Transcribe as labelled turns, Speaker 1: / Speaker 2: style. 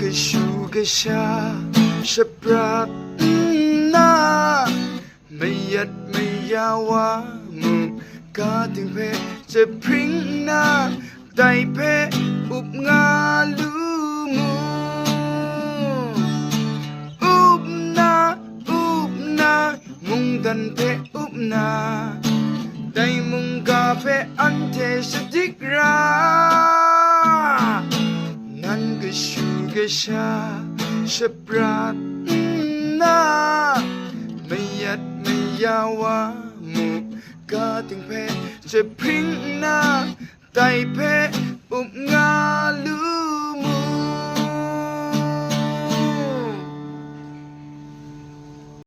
Speaker 1: 个树个下是不那ไม่ยัดไม่ยาวว่ามุมกาถึงเพจะพริ้งหน้าไตเพอุบงาลูมูอุบนามุงกันเพอุบนาไดมุงกาเพอันเทสติกรานั่นก็ชูก็ชาชปราดนาไม่ยัดไม่ยาวว่ามุกกาถึงเพจะพริ้งหน้าไตเพอุบงาลู